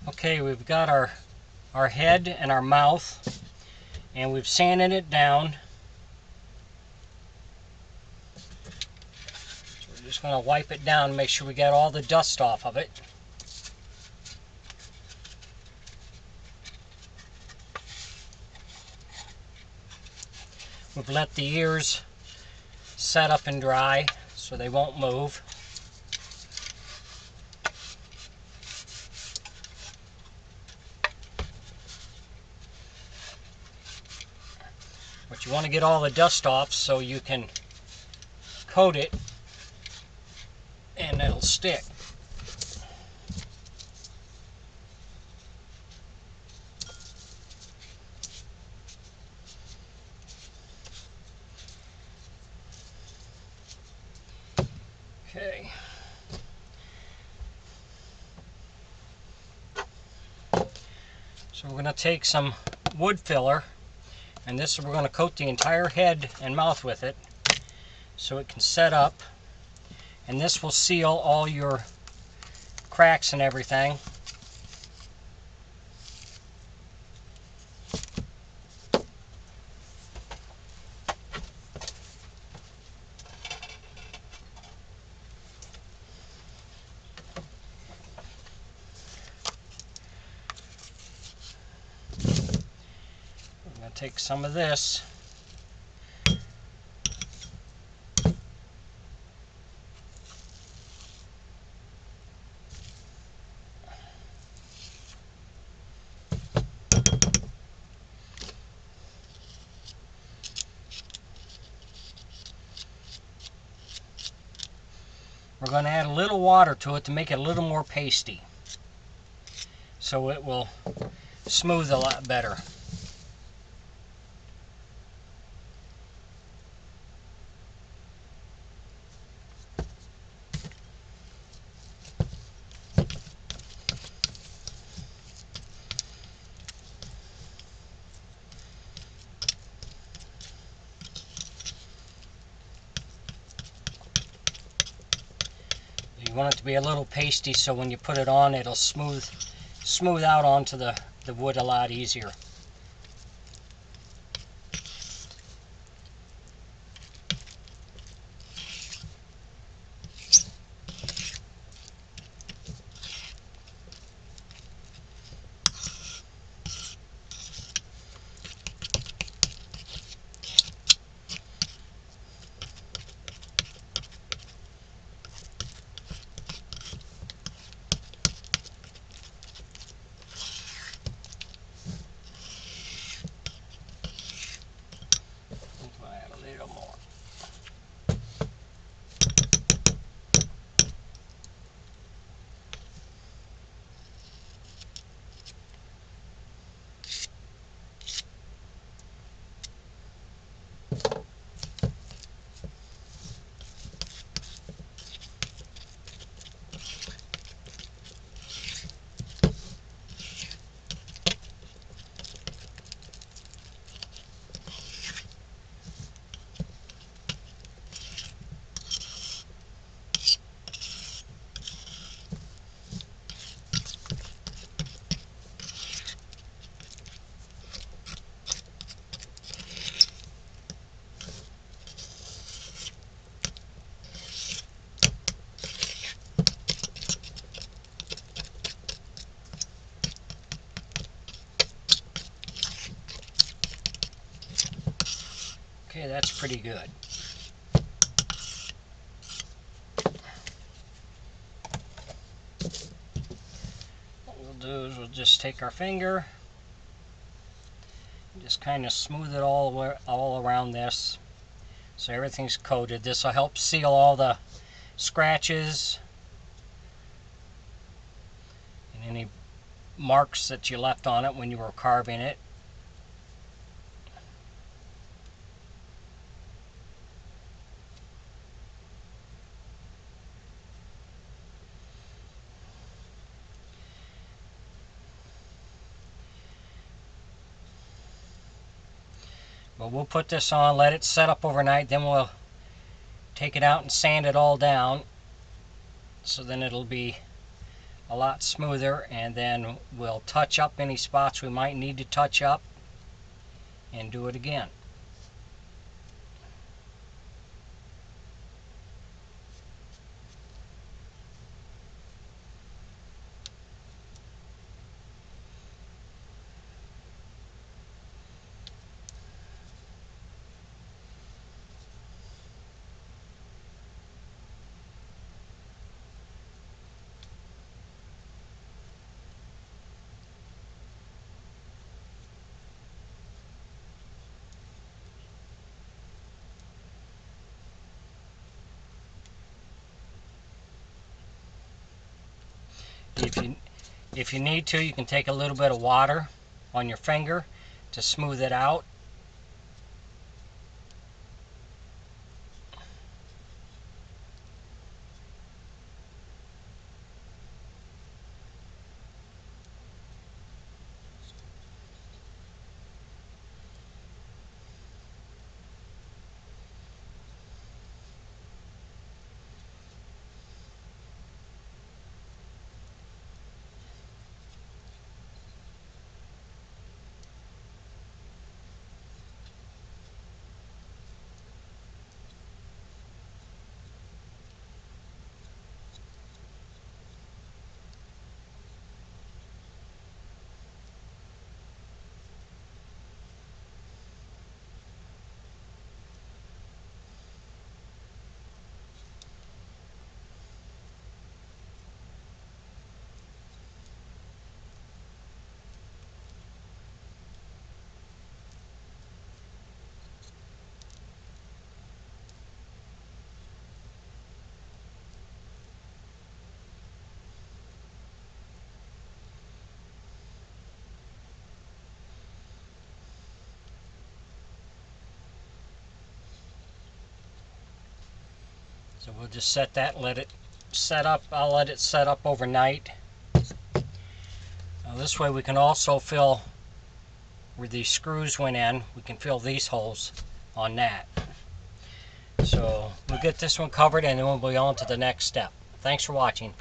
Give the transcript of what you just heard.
Okay, we've got our head and our mouth, and we've sanded it down. So we're just going to wipe it down and make sure we get all the dust off of it. We've let the ears set up and dry so they won't move. But you want to get all the dust off so you can coat it and it'll stick. Okay. So we're going to take some wood filler, and this we're going to coat the entire head and mouth with it so it can set up, and this will seal all your cracks and everything. I'm going to take some of this. We're going to add a little water to it to make it a little more pasty, so it will smooth a lot better. You want it to be a little pasty so when you put it on, it'll smooth out onto the wood a lot easier. Add a little more. Okay, that's pretty good. What we'll do is we'll just take our finger and just kind of smooth it all around this so everything's coated. This will help seal all the scratches and any marks that you left on it when you were carving it. But we'll put this on, let it set up overnight, then we'll take it out and sand it all down, so then it'll be a lot smoother, and then we'll touch up any spots we might need to touch up and do it again. If you need to, you can take a little bit of water on your finger to smooth it out. So we'll just set that and let it set up. I'll let it set up overnight. Now this way we can also fill where these screws went in. We can fill these holes on that. So we'll get this one covered and then we'll be on to the next step. Thanks for watching.